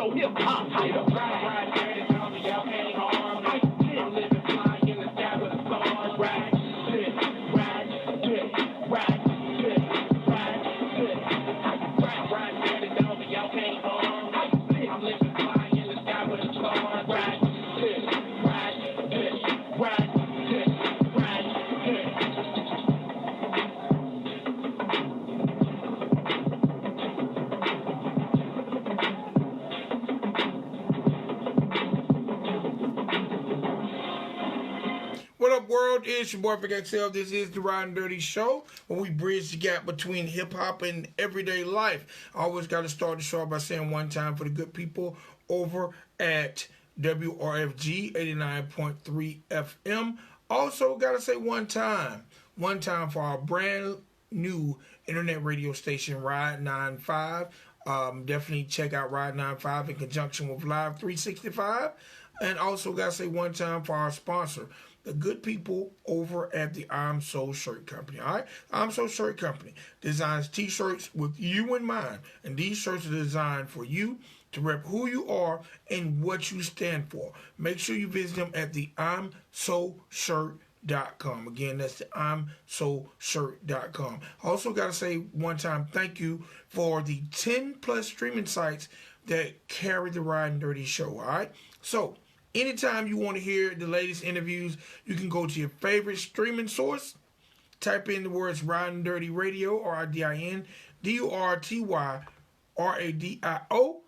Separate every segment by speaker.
Speaker 1: yo, hip hop title. Ride, dirty, tell me y'all can't harm me. I'm living fly in the sky with a song. Ride, sit, ride, dirty, tell me y'all can't harm me. I'm living fly in the sky with a song. Ride, sit, ride.
Speaker 2: What up, world? It's your boy Big XL. This is the Ridin Durty show, where we bridge the gap between hip-hop and everyday life. I always got to start the show by saying one time for the good people over at WRFG 89.3 FM. Also got to say one time for our brand new internet radio station, Ride 95. Definitely check out Ride 95 in conjunction with Live 365. And also got to say one time for our sponsor, the good people over at the I'm So Shirt Company. All right, I'm So Shirt Company designs t-shirts with you in mind, and these shirts are designed for you to rep who you are and what you stand for. Make sure you visit them at the I'mSoShirt.com. Again, that's the I'mSoShirt.com. Also got to say one time thank you for the 10 plus streaming sites that carry the Ridin Durty show. All right, so anytime you want to hear the latest interviews, you can go to your favorite streaming source, type in the words Ridin Durty Radio, or RIDIN DURTY RADIO,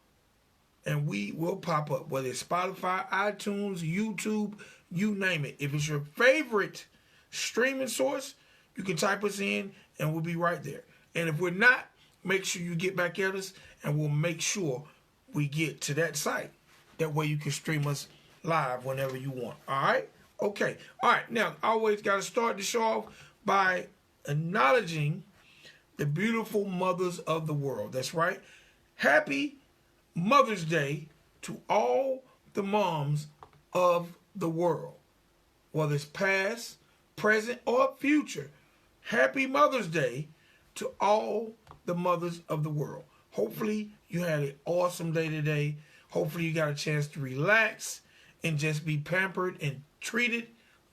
Speaker 2: and we will pop up, whether it's Spotify, iTunes, YouTube, you name it. If it's your favorite streaming source, you can type us in and we'll be right there. And if we're not, make sure you get back at us and we'll make sure we get to that site. That way you can stream us live whenever you want. All right? Okay. All right. Now, I always got to start the show off by acknowledging the beautiful mothers of the world. That's right. Happy Mother's Day to all the moms of the world, whether it's past, present, or future. Happy Mother's Day to all the mothers of the world. Hopefully, you had an awesome day today. Hopefully, you got a chance to relax and just be pampered and treated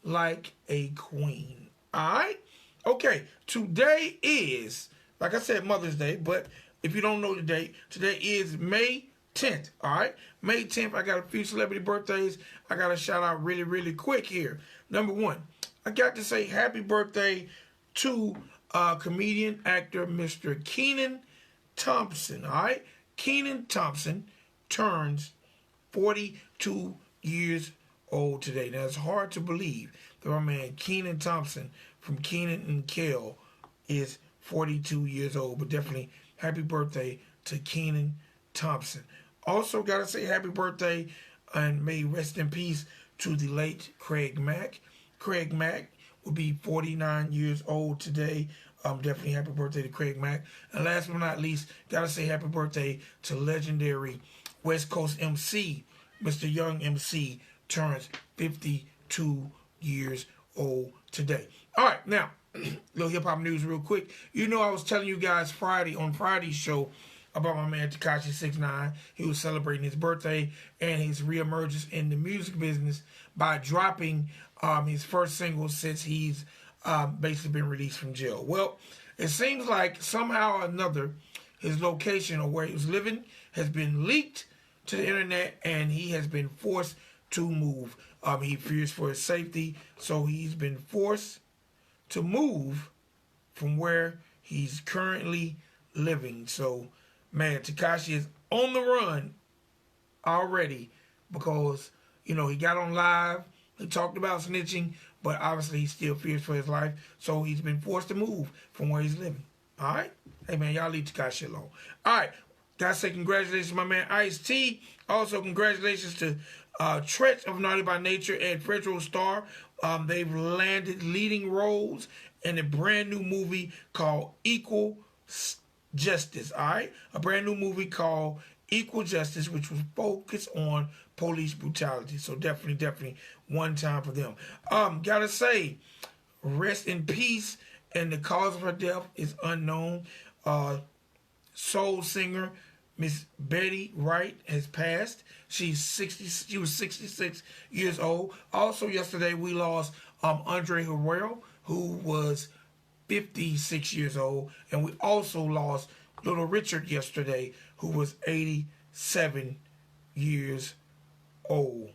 Speaker 2: like a queen. All right? Okay, today is, like I said, Mother's Day, but if you don't know the date, today is May 10th, all right? May 10th, I got a few celebrity birthdays I got to shout out really, really quick here. Number one, I got to say happy birthday to comedian, actor, Mr. Keenan Thompson, all right? Keenan Thompson turns 42 years old today. Now, it's hard to believe that our man Keenan Thompson from Keenan and Kel is 42 years old, but definitely happy birthday to Keenan Thompson. Also, got to say happy birthday and may rest in peace to the late Craig Mack. Craig Mack will be 49 years old today. Definitely happy birthday to Craig Mack. And last but not least, got to say happy birthday to legendary West Coast MC, Mr. Young MC, turns 52 years old today. All right, now, little hip-hop news real quick. You know I was telling you guys on Friday's show about my man Tekashi 6ix9ine. He was celebrating his birthday and his reemergence in the music business by dropping his first single since he's basically been released from jail. Well, it seems like somehow or another his location or where he was living has been leaked to the internet and he has been forced to move. He fears for his safety, so he's been forced to move from where he's currently living. So, man, Tekashi is on the run already because, you know, he got on live, he talked about snitching, but obviously he still fears for his life, so he's been forced to move from where he's living. All right? Hey, man, y'all leave Tekashi alone. All right. Gotta say congratulations to my man Ice-T. Also, congratulations to Tretch of Naughty by Nature and Fredro Starr. They've landed leading roles in a brand new movie called Equal Justice, all right? A brand new movie called Equal Justice, which was focused on police brutality. So definitely one time for them. Gotta say, rest in peace, and the cause of her death is unknown. Soul singer Miss Betty Wright has passed. She was 66 years old. Also yesterday we lost Andre Harrell, who was 56 years old, and we also lost Little Richard yesterday, who was 87 years old.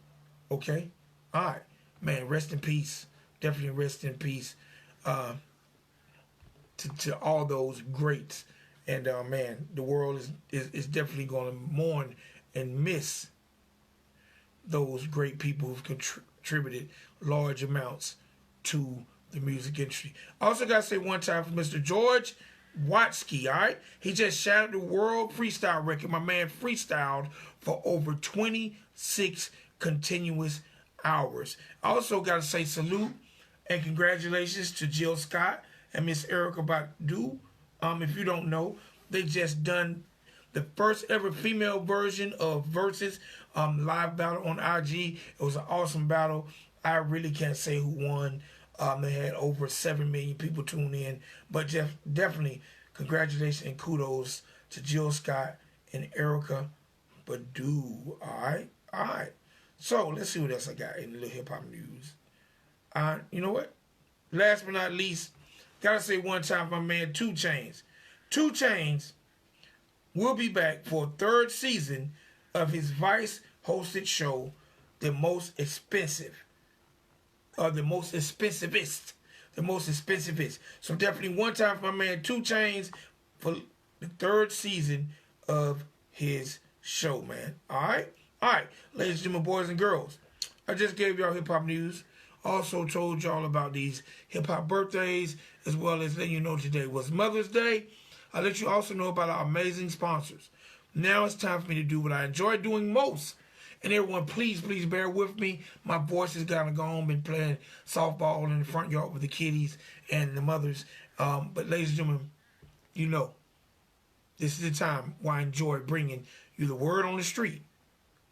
Speaker 2: Okay? All right. Man, rest in peace. Definitely rest in peace to all those greats. And man, the world is definitely going to mourn and miss those great people who've contributed large amounts to the music industry. I also got to say one time for Mr. George Watsky, all right? He just shattered the world freestyle record. My man freestyled for over 26 continuous hours. I also got to say salute and congratulations to Jill Scott and Miss Erykah Badu. If you don't know, they just done the first ever female version of Versus live battle on IG. It was an awesome battle. I really can't say who won. They had over 7 million people tune in. But definitely congratulations and kudos to Jill Scott and Erykah Badu. All right. So let's see what else I got in the little hip hop news. You know what? Last but not least, gotta say one time for my man 2 Chainz. 2 Chainz will be back for a 3rd season of his Vice-hosted show, The Most Expensive. The Most Expensivest. So definitely one time for my man 2 Chainz for the 3rd season of his show, man. All right. Ladies and gentlemen, boys and girls, I just gave y'all hip-hop news. Also told y'all about these hip-hop birthdays, as well as letting you know today was Mother's Day. I'll let you also know about our amazing sponsors. Now it's time for me to do what I enjoy doing most. And everyone, please bear with me. My voice has gotten gone. Been playing softball in the front yard with the kiddies and the mothers. But ladies and gentlemen, you know, this is the time where I enjoy bringing you the word on the street.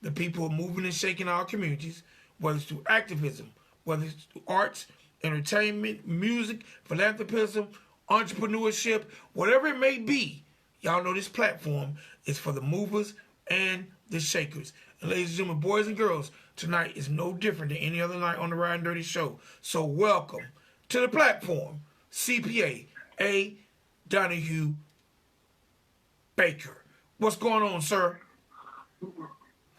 Speaker 2: The people moving and shaking our communities, whether it's through activism, whether it's through arts, entertainment, music, philanthropism, entrepreneurship, whatever it may be. Y'all know this platform is for the movers and the shakers. And ladies and gentlemen, boys and girls, tonight is no different than any other night on the Ridin Durty show. So welcome to the platform, CPA A. Donahue Baker. What's going on, sir?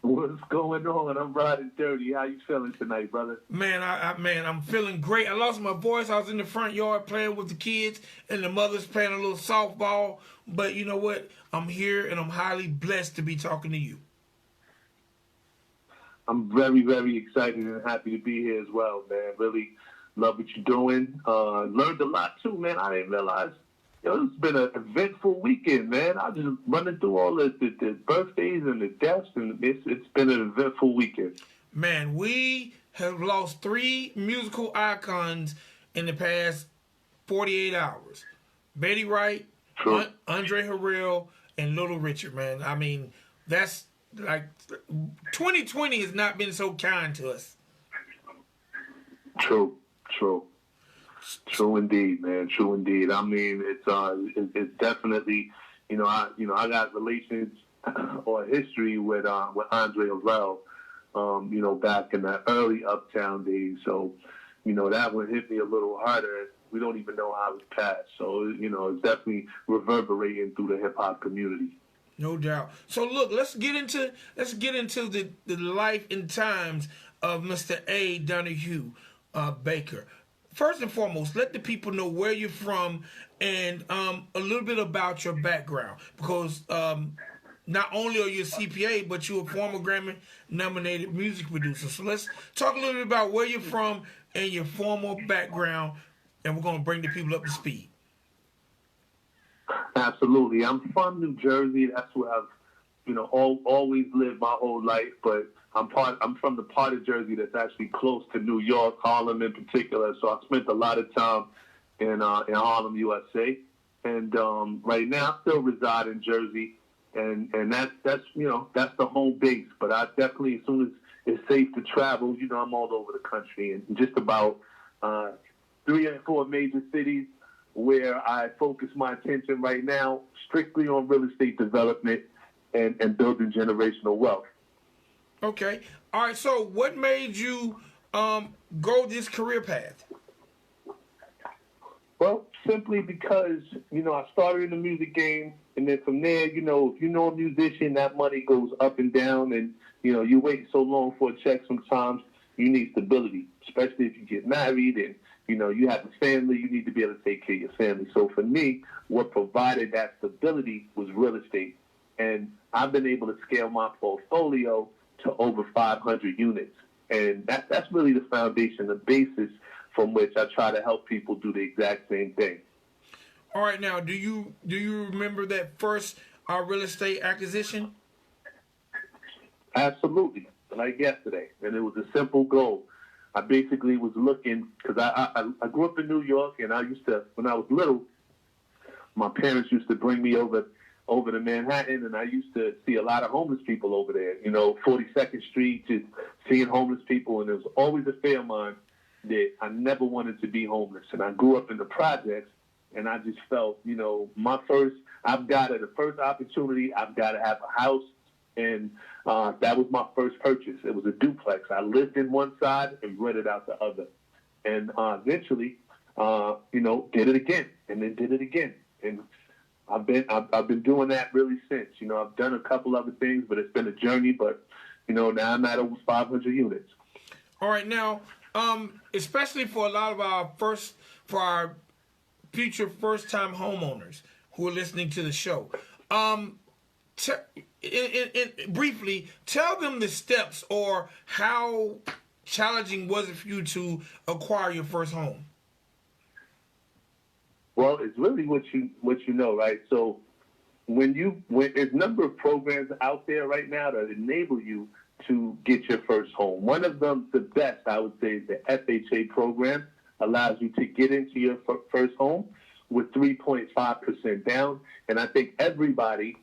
Speaker 3: What's going on? I'm Ridin Durty. How you feeling tonight, brother?
Speaker 2: Man, I'm feeling great. I lost my voice. I was in the front yard playing with the kids and the mothers playing a little softball. But you know what? I'm here and I'm highly blessed to be talking to you.
Speaker 3: I'm very, very excited and happy to be here as well, man. Really love what you're doing. Learned a lot too, man. I didn't realize. It's been an eventful weekend, man. I just running through all the birthdays and the deaths, and it's been an eventful weekend.
Speaker 2: Man, we have lost 3 musical icons in the past 48 hours. Betty Wright, Andre Harrell, and Little Richard, man. I mean, that's like 2020 has not been so kind to us.
Speaker 3: True indeed, man. True indeed. I mean, it's definitely, I got relations or history with Andre Harrell, back in the early Uptown days. So, that one hit me a little harder. We don't even know how it passed. So, it's definitely reverberating through the hip hop community.
Speaker 2: No doubt. So look, let's get into the life and times of Mr. A. Donahue Baker. First and foremost, let the people know where you're from and a little bit about your background. Because not only are you a CPA, but you're a former Grammy-nominated music producer. So let's talk a little bit about where you're from and your formal background, and we're going to bring the people up to speed.
Speaker 3: Absolutely. I'm from New Jersey. That's where I've, always lived my whole life, but I'm from the part of Jersey that's actually close to New York, Harlem in particular. So I spent a lot of time in Harlem, USA, and right now I still reside in Jersey, and that's the home base. But I definitely, as soon as it's safe to travel, I'm all over the country and just about 3 or 4 major cities where I focus my attention right now strictly on real estate development and building generational wealth.
Speaker 2: Okay. All right. So, what made you go this career path?
Speaker 3: Well, simply because, I started in the music game, and then from there, if you know a musician, that money goes up and down, and, you wait so long for a check sometimes, you need stability, especially if you get married and, you have a family, you need to be able to take care of your family. So for me, what provided that stability was real estate. And I've been able to scale my portfolio to over 500 units. And that's really the foundation, the basis from which I try to help people do the exact same thing.
Speaker 2: All right, now, do you remember that first real estate acquisition?
Speaker 3: Absolutely, like yesterday, and it was a simple goal. I basically was looking, because I grew up in New York, and when I was little, my parents used to bring me over to Manhattan, and I used to see a lot of homeless people over there, 42nd Street, just seeing homeless people, and it was always a fear of mine that I never wanted to be homeless. And I grew up in the projects, and I just felt, the first opportunity, I've got to have a house. And that was my first purchase. It was a duplex. I lived in one side and rented out the other. And eventually, did it again, and then did it again. And I've been doing that really since. I've done a couple other things, but it's been a journey. But, now I'm at over 500 units.
Speaker 2: All right, now, especially for a lot of our future first-time homeowners who are listening to the show, briefly, tell them the steps or how challenging was it for you to acquire your first home?
Speaker 3: Well, it's really what you know, right? So when there's a number of programs out there right now that enable you to get your first home. One of them, the best, I would say, is the FHA program. Allows you to get into your first home with 3.5% down. And I think everybody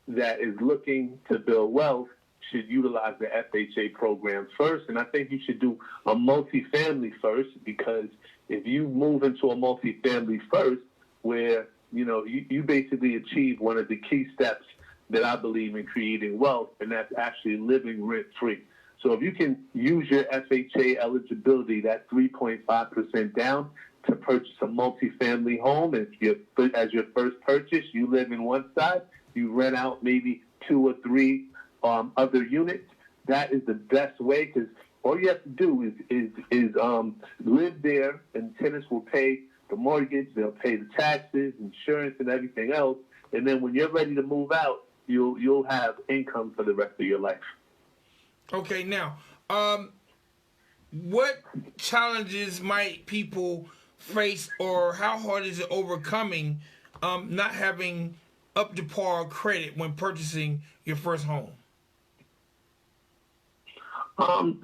Speaker 3: that is looking to build wealth should utilize the FHA program first. And I think you should do a multifamily first, because if you move into a multifamily first, where, you basically achieve one of the key steps that I believe in creating wealth, and that's actually living rent-free. So if you can use your FHA eligibility, that 3.5% down, to purchase a multifamily home, as your first purchase, you live in one side, you rent out maybe 2 or 3 other units. That is the best way, because all you have to do is live there, and tenants will pay the mortgage, they'll pay the taxes, insurance, and everything else. And then when you're ready to move out, you'll have income for the rest of your life.
Speaker 2: Okay, now, what challenges might people face, or how hard is it overcoming not having up to par credit when purchasing your first home?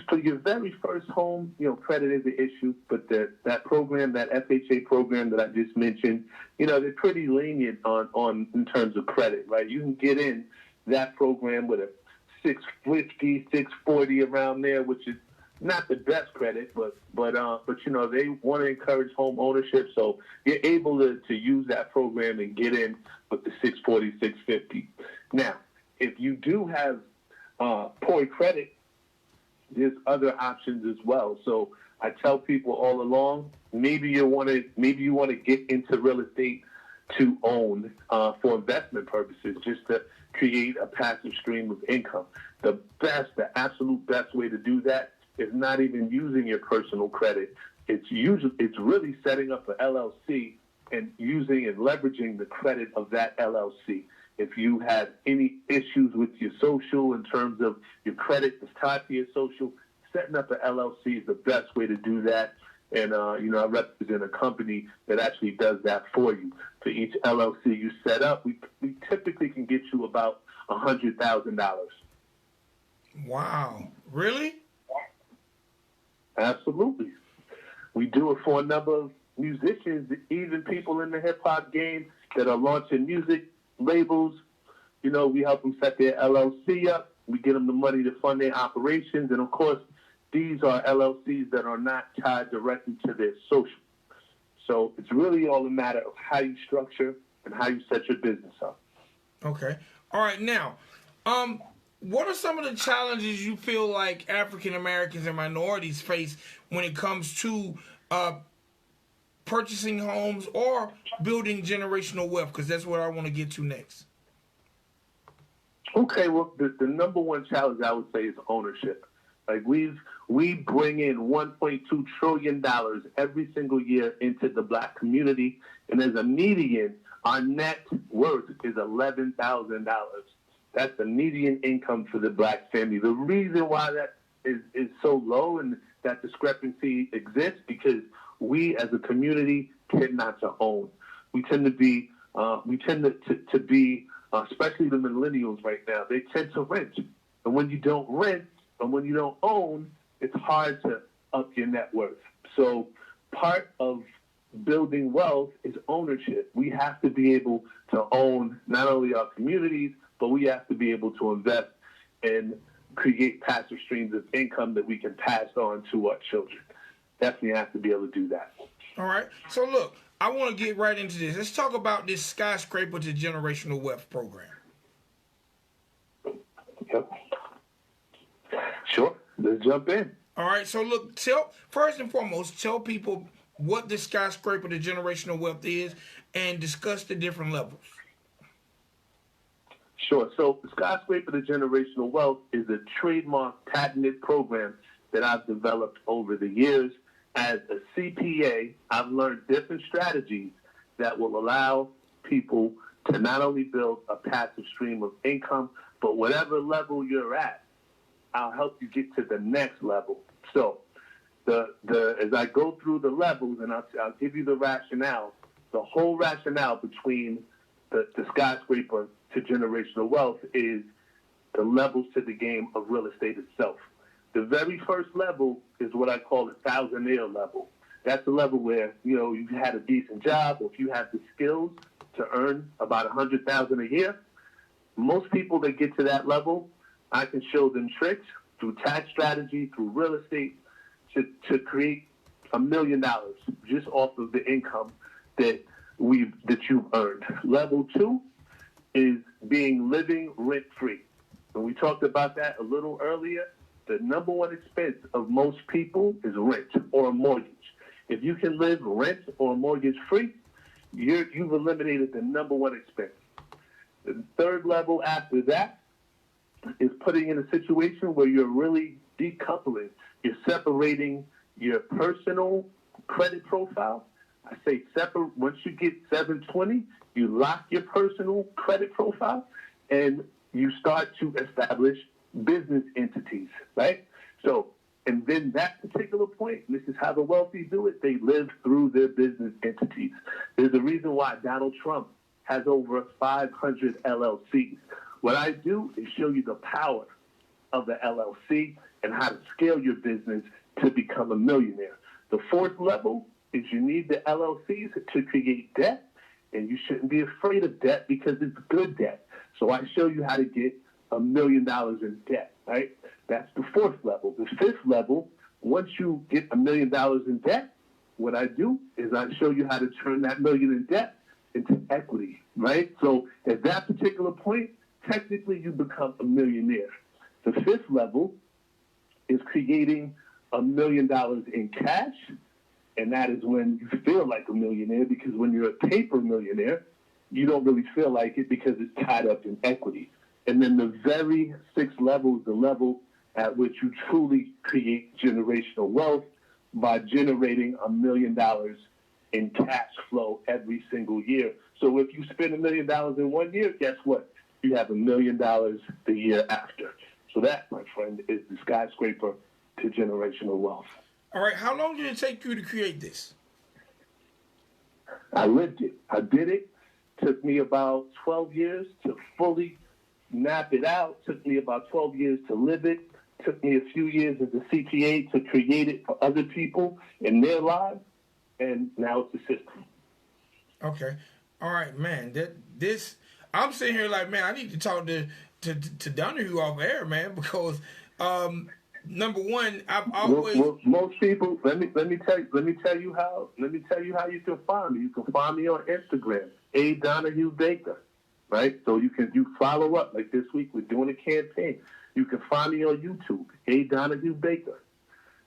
Speaker 3: For your very first home, credit is an issue, but that program, that FHA program that I just mentioned, they're pretty lenient on in terms of credit, right? You can get in that program with a 650, 640 around there, which is not the best credit, but they want to encourage home ownership, so you're able to use that program and get in with the 640, 650. Now, if you do have poor credit, there's other options as well. So I tell people all along, maybe you want to get into real estate to own for investment purposes, just to create a passive stream of income. The absolute best way to do that is not even using your personal credit. It's really setting up an LLC and using and leveraging the credit of that LLC. If you have any issues with your social in terms of your credit is tied to your social, setting up an LLC is the best way to do that. And, I represent a company that actually does that for you. For each LLC you set up, we typically can get you about $100,000.
Speaker 2: Wow. Really?
Speaker 3: Absolutely. We do it for a number of musicians, even people in the hip-hop game that are launching music labels. We help them set their LLC up. We get them the money to fund their operations. And, of course, these are LLCs that are not tied directly to their social. So it's really all a matter of how you structure and how you set your business up.
Speaker 2: Okay. All right. Now, What are some of the challenges you feel like African Americans and minorities face when it comes to purchasing homes or building generational wealth? Because that's what I want to get to next.
Speaker 3: Okay, well, the number one challenge I would say is ownership. Like we bring in $1.2 trillion every single year into the Black community, and as a median, our net worth is $11,000. That's the median income for the Black family. The reason why that is so low and that discrepancy exists because we as a community tend not to own. We tend to be, especially the millennials right now, they tend to rent. And when you don't rent and when you don't own, it's hard to up your net worth. So part of building wealth is ownership. We have to be able to own not only our communities, but we have to be able to invest and create passive streams of income that we can pass on to our children. Definitely have to be able to do that.
Speaker 2: All right. So look, I want to get right into this. Let's talk about this skyscraper to generational wealth program.
Speaker 3: Yep. Sure. Let's jump in.
Speaker 2: All right. So look, first and foremost, tell people what the skyscraper to generational wealth is and discuss the different levels.
Speaker 3: Sure. So the skyscraper to generational wealth is a trademark patented program that I've developed over the years. As a CPA, I've learned different strategies that will allow people to not only build a passive stream of income, but whatever level you're at, I'll help you get to the next level. So as I go through the levels, and I'll give you the rationale, the whole rationale between the skyscraper to generational wealth is the levels to the game of real estate itself. The very first level is what I call the thousandaire level. That's the level where, you've had a decent job, or if you have the skills to earn about $100,000 a year. Most people that get to that level, I can show them tricks through tax strategy, through real estate, to create $1 million just off of the income that you've earned. Level 2 is living rent-free. And we talked about that a little earlier. The number one expense of most people is rent or a mortgage. If you can live rent or mortgage-free, you've eliminated the number one expense. The third level after that is putting in a situation where you're really decoupling. You're separating your personal credit profile. I say once you get 720, you lock your personal credit profile and you start to establish business entities, right? So, and then that particular point, this is how the wealthy do it, they live through their business entities. There's a reason why Donald Trump has over 500 LLCs. What I do is show you the power of the LLC and how to scale your business to become a millionaire. The fourth level is you need the LLCs to create debt, and you shouldn't be afraid of debt because it's good debt. So I show you how to get $1 million in debt, right? That's the fourth level. The fifth level, once you get $1 million in debt, what I do is I show you how to turn that million in debt into equity, right? So at that particular point, technically you become a millionaire. The fifth level is creating $1 million in cash, and that is when you feel like a millionaire, because when you're a paper millionaire, you don't really feel like it because it's tied up in equity. And then the very sixth level is the level at which you truly create generational wealth by generating $1 million in cash flow every single year. So if you spend $1 million in 1 year, guess what? You have $1 million the year after. So that, my friend, is the skyscraper to generational wealth.
Speaker 2: All right. How long did it take you to create this?
Speaker 3: I lived it. I did it. Took me about 12 years to fully map it out. Took me about 12 years to live it. Took me a few years as a CPA to create it for other people in their lives. And now it's a system.
Speaker 2: Okay. All right, man. I'm sitting here like, man, I need to talk to Donahue off air, man, because number one, I've always
Speaker 3: most people. Let me tell you how you can find me. You can find me on Instagram, Donahue Baker. right? So you follow up. Like this week, we're doing a campaign. You can find me on YouTube, A. Donahue Baker.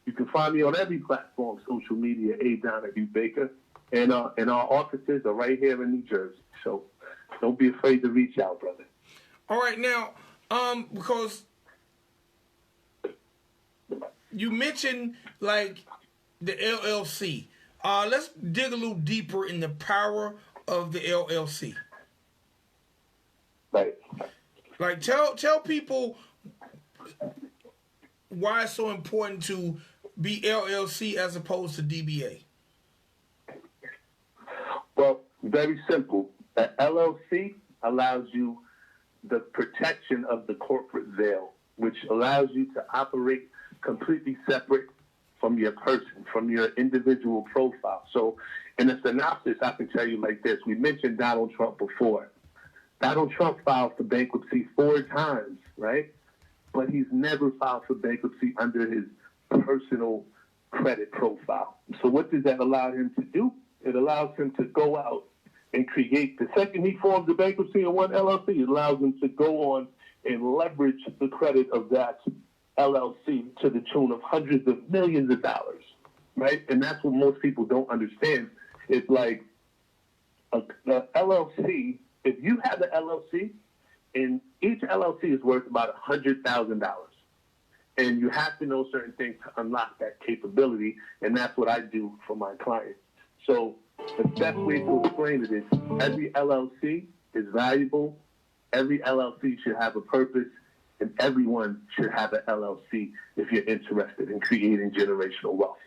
Speaker 3: You can find me on every platform, social media, A. Donahue Baker. And our offices are right here in New Jersey. So don't be afraid to reach out, brother.
Speaker 2: All right, now, because you mentioned, like, the LLC. Let's dig a little deeper in the power of the LLC.
Speaker 3: Right.
Speaker 2: Like, tell people why it's so important to be LLC as opposed to DBA.
Speaker 3: Well, very simple. An LLC allows you the protection of the corporate veil, which allows you to operate completely separate from your person, from your individual profile. So in a synopsis, I can tell you like this. We mentioned Donald Trump before. Donald Trump filed for bankruptcy 4 times, right? But he's never filed for bankruptcy under his personal credit profile. So what does that allow him to do? It allows him to go out and create. The second he forms a bankruptcy in one LLC, it allows him to go on and leverage the credit of that LLC to the tune of hundreds of millions of dollars, right? And that's what most people don't understand. It's like the LLC, if you have the LLC, and each LLC is worth about $100,000. And you have to know certain things to unlock that capability, and that's what I do for my clients. So the best way to explain it is every LLC is valuable, every LLC should have a purpose, and everyone should have an LLC if you're interested in creating generational wealth.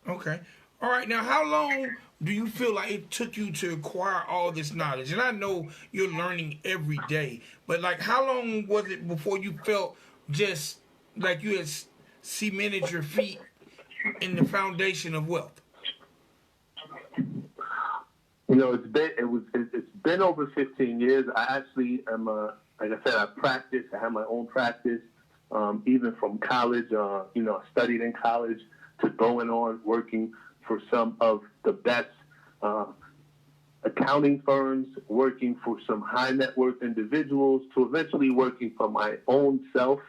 Speaker 2: Okay. All right. Now, how long do you feel like it took you to acquire all this knowledge? And I know you're learning every day, but like how long was it before you felt just like you had cemented your feet in the foundation of wealth?
Speaker 3: You know, it's been over 15 years. I actually am like I said, I practice. I have my own practice. Even from college, I studied in college to going on working for some of the best accounting firms, working for some high net worth individuals, to eventually working for my own self,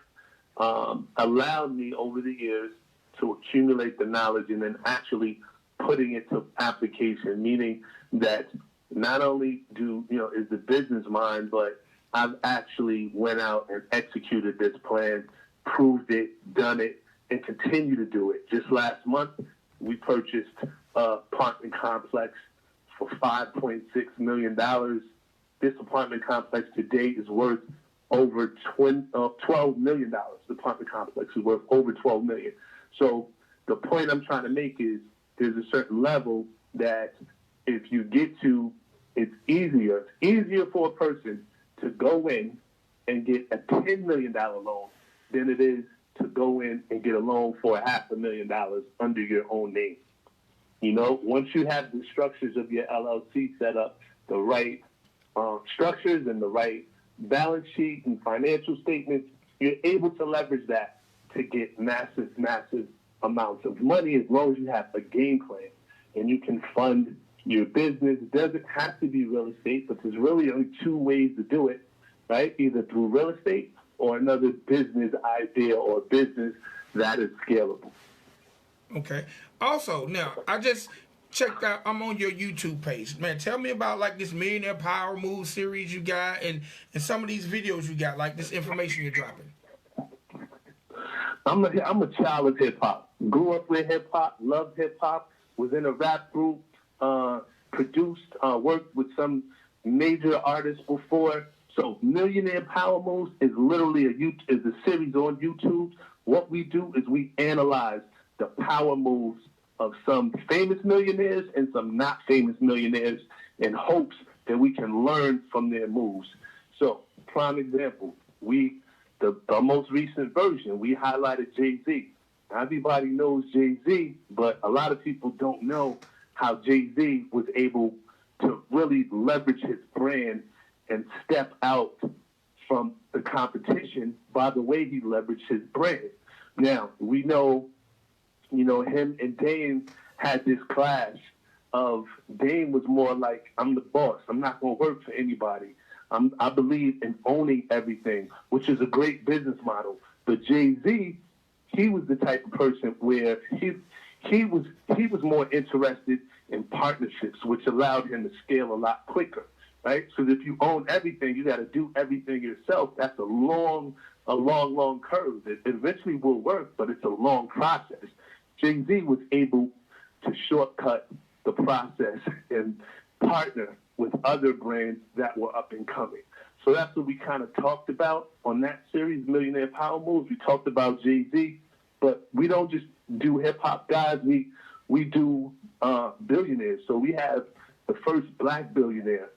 Speaker 3: allowed me over the years to accumulate the knowledge and then actually putting it to application, meaning that not only is the business mine, but I've actually went out and executed this plan, proved it, done it, and continue to do it. Just last month, we purchased an apartment complex for $5.6 million. This apartment complex today is worth over $12 million. The apartment complex is worth over $12 million. So the point I'm trying to make is there's a certain level that if you get to, it's easier for a person to go in and get a $10 million loan than it is to go in and get a loan for $500,000 under your own name. You know, once you have the structures of your LLC set up, the right structures and the right balance sheet and financial statements, you're able to leverage that to get massive, massive amounts of money as long as you have a game plan and you can fund your business. It doesn't have to be real estate, but there's really only 2 ways to do it, right? Either through real estate or another business idea or business that is scalable.
Speaker 2: Okay. Also, now, I just checked out, I'm on your YouTube page. Man, tell me about like this Millionaire Power Move series you got and some of these videos you got, like this information you're dropping.
Speaker 3: I'm a child of hip-hop. Grew up with hip-hop, loved hip-hop, was in a rap group, produced, worked with some major artists before. So Millionaire Power Moves is literally is a series on YouTube. What we do is we analyze the power moves of some famous millionaires and some not famous millionaires in hopes that we can learn from their moves. So, prime example, the most recent version, we highlighted Jay-Z. Now, everybody knows Jay-Z, but a lot of people don't know how Jay-Z was able to really leverage his brand and step out from the competition by the way he leveraged his brand. Now, we know, him and Dame had this clash of Dame was more like, I'm the boss. I'm not going to work for anybody. I believe in owning everything, which is a great business model. But Jay-Z, he was the type of person where he was more interested in partnerships, which allowed him to scale a lot quicker, right? So if you own everything, you got to do everything yourself. That's a long curve. It eventually will work, but it's a long process. Jay-Z was able to shortcut the process and partner with other brands that were up and coming. So that's what we kind of talked about on that series, Millionaire Power Moves. We talked about Jay-Z, but we don't just do hip-hop guys. We do billionaires. So we have the first black billionaire.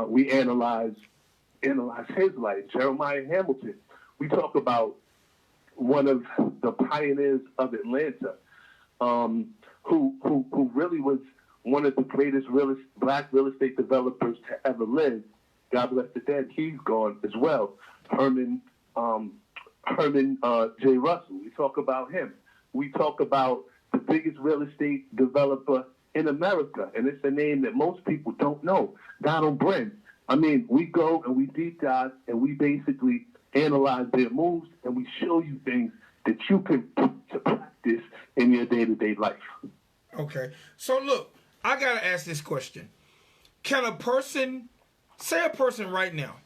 Speaker 3: We analyze his life, Jeremiah Hamilton. We talk about one of the pioneers of Atlanta, who really was one of the greatest black real estate developers to ever live. God bless the dead. He's gone as well. Herman J. Russell. We talk about him. We talk about the biggest real estate developer in America, and it's a name that most people don't know, Donald Bryn. I mean, we go and we deep dive and we basically analyze their moves and we show you things that you can put to practice in your day-to-day life.
Speaker 2: Okay. So look, I got to ask this question. Can a person right now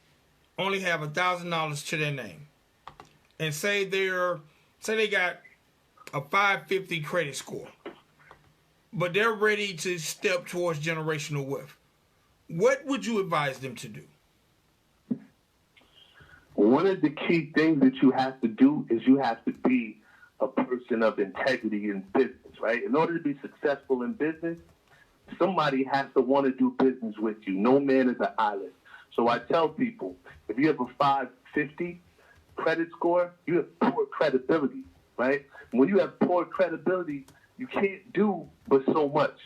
Speaker 2: only have $1,000 to their name and say they got a 550 credit score, but they're ready to step towards generational wealth? What would you advise them to do?
Speaker 3: One of the key things that you have to do is you have to be a person of integrity in business, right? In order to be successful in business, somebody has to want to do business with you. No man is an island. So I tell people, if you have a 550 credit score, you have poor credibility, right? When you have poor credibility, you can't do but so much.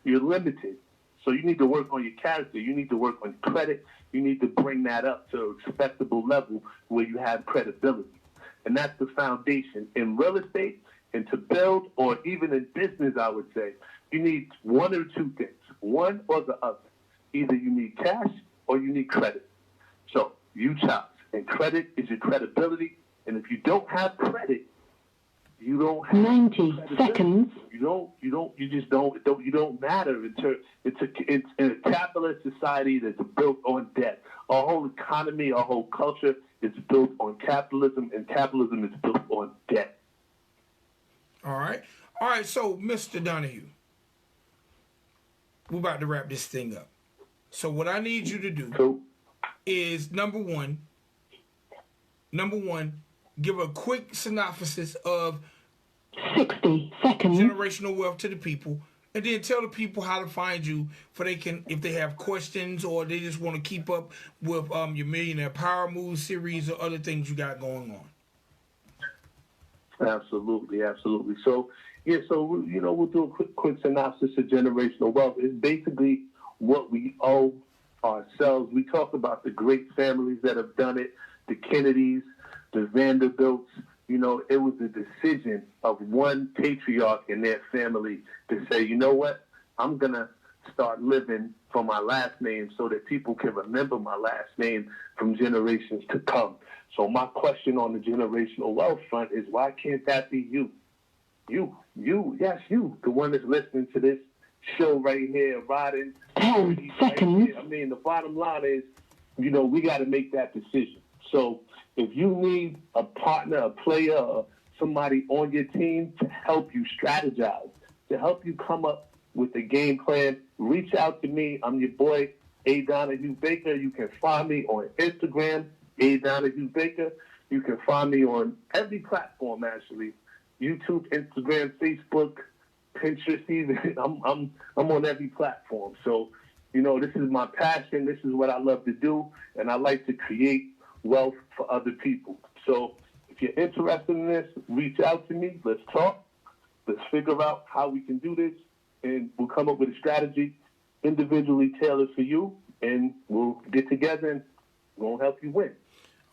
Speaker 3: You're limited. So you need to work on your character. You need to work on credit. You need to bring that up to a respectable level where you have credibility. And that's the foundation. In real estate, and to build, or even in business, I would say, you need one or two things, one or the other. Either you need cash or you need credit. So you choose. And credit is your credibility. And if you don't have credit, you don't have
Speaker 4: 90 seconds.
Speaker 3: You don't matter. It's in a capitalist society that's built on debt. Our whole economy, our whole culture is built on capitalism, and capitalism is built on debt.
Speaker 2: All right. So, Mr. Donahue, we're about to wrap this thing up. So what I need you to do is number one, give a quick synopsis of
Speaker 4: 60 seconds
Speaker 2: generational wealth to the people, and then tell the people how to find you if they have questions or they just want to keep up with your Millionaire Power Move series or other things you got going on.
Speaker 3: Absolutely. So we'll do a quick synopsis of generational wealth. It's basically what we owe ourselves. We talk about the great families that have done it, the Kennedys, the Vanderbilts. It was a decision of one patriarch in their family to say, you know what, I'm going to start living for my last name so that people can remember my last name from generations to come. So my question on the generational wealth front is, why can't that be you? You, the one that's listening to this show right here, Ridin
Speaker 4: 10 seconds.
Speaker 3: Right. I mean, the bottom line is, we got to make that decision. So if you need a partner, a player, or somebody on your team to help you strategize, to help you come up with a game plan, reach out to me. I'm your boy, A. Donahue Baker. You can find me on Instagram, A. Donahue Baker. You can find me on every platform, actually. YouTube, Instagram, Facebook, Pinterest, even. I'm on every platform. So, this is my passion. This is what I love to do. And I like to create wealth for other people. So if you're interested in this, reach out to me. Let's talk. Let's figure out how we can do this. And we'll come up with a strategy individually tailored for you. And we'll get together and we'll help you win.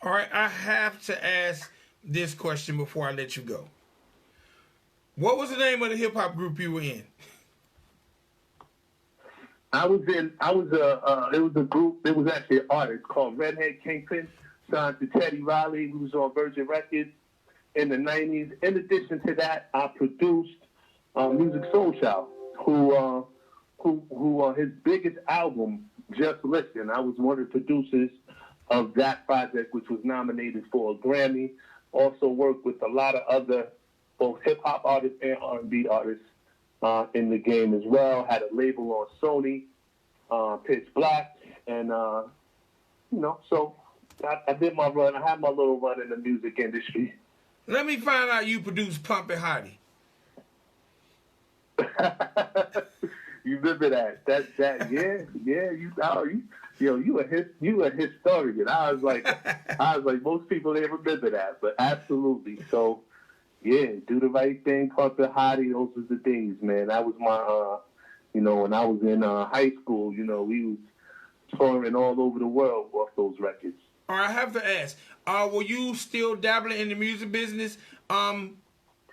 Speaker 2: All right. I have to ask this question before I let you go. What was the name of the hip-hop group you were in?
Speaker 3: It was a group. It was actually an artist called Redhead Kingpin, signed to Teddy Riley, who was on Virgin Records in the '90s. In addition to that, I produced Music Soul Child, who his biggest album, Just Listen. I was one of the producers of that project, which was nominated for a Grammy. Also worked with a lot of other both hip hop artists and R&B artists in the game as well. Had a label on Sony, Pitch Black, and so I did my run. I had my little run in the music industry.
Speaker 2: Let me find out you produced Pump It Hottie.
Speaker 3: You remember that? Yeah. You a historian. I was like most people didn't remember that, but absolutely. So yeah, Do the Right Thing, Pump It Hottie. Those was the days, man. That was my when I was in high school. We was touring all over the world off those records.
Speaker 2: All right, I have to ask, were you still dabbling in the music business when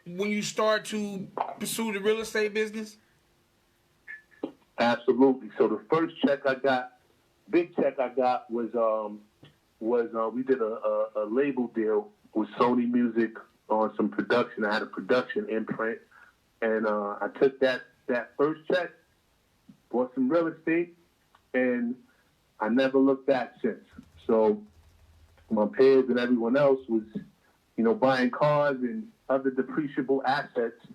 Speaker 2: you start to pursue the real estate business?
Speaker 3: Absolutely. So the first big check I got was we did a label deal with Sony Music on some production. I had a production imprint, and I took that first check, bought some real estate, and I never looked back since. So my peers and everyone else was, buying cars and other depreciable assets,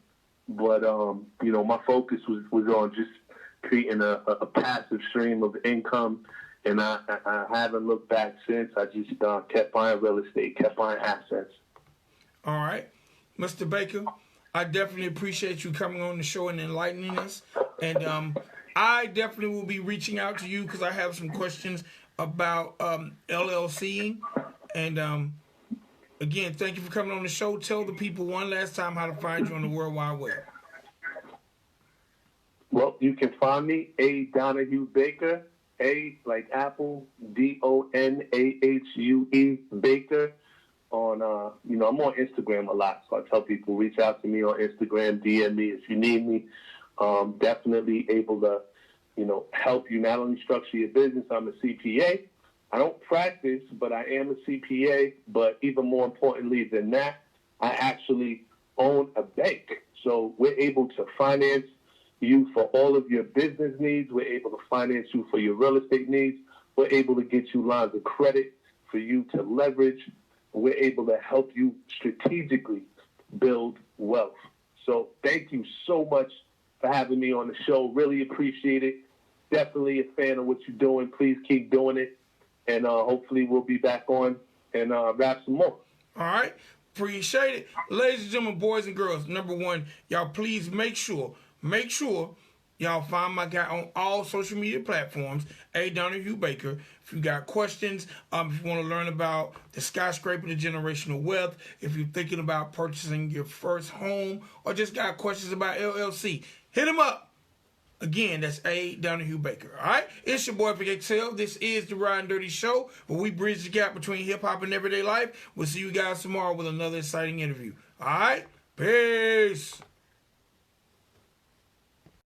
Speaker 3: but my focus was on just creating a passive stream of income, and I haven't looked back since. I just kept buying real estate, kept buying assets.
Speaker 2: All right, Mr. Baker, I definitely appreciate you coming on the show and enlightening us, and I definitely will be reaching out to you because I have some questions about LLCing, and again, thank you for coming on the show. Tell the people one last time how to find you on the World Wide Web.
Speaker 3: Well, you can find me, A. Donahue Baker, A like Apple, Donahue Baker. On I'm on Instagram a lot, so I tell people reach out to me on Instagram, DM me if you need me. Definitely able to, help you not only structure your business. I'm a CPA. I don't practice, but I am a CPA. But even more importantly than that, I actually own a bank. So we're able to finance you for all of your business needs. We're able to finance you for your real estate needs. We're able to get you lines of credit for you to leverage. We're able to help you strategically build wealth. So thank you so much for having me on the show. Really appreciate it. Definitely a fan of what you're doing. Please keep doing it. And hopefully we'll be back on and rap some more.
Speaker 2: All right. Appreciate it. Ladies and gentlemen, boys and girls, number one, y'all please make sure y'all find my guy on all social media platforms, A. Donahue Baker. If you got questions, if you want to learn about the skyscraper, the generational wealth, if you're thinking about purchasing your first home, or just got questions about LLC, hit him up. Again, that's A. Donahue Baker. All right? It's your boy, Big XL. This is the Ridin Durty Show, where we bridge the gap between hip-hop and everyday life. We'll see you guys tomorrow with another exciting interview. All right? Peace.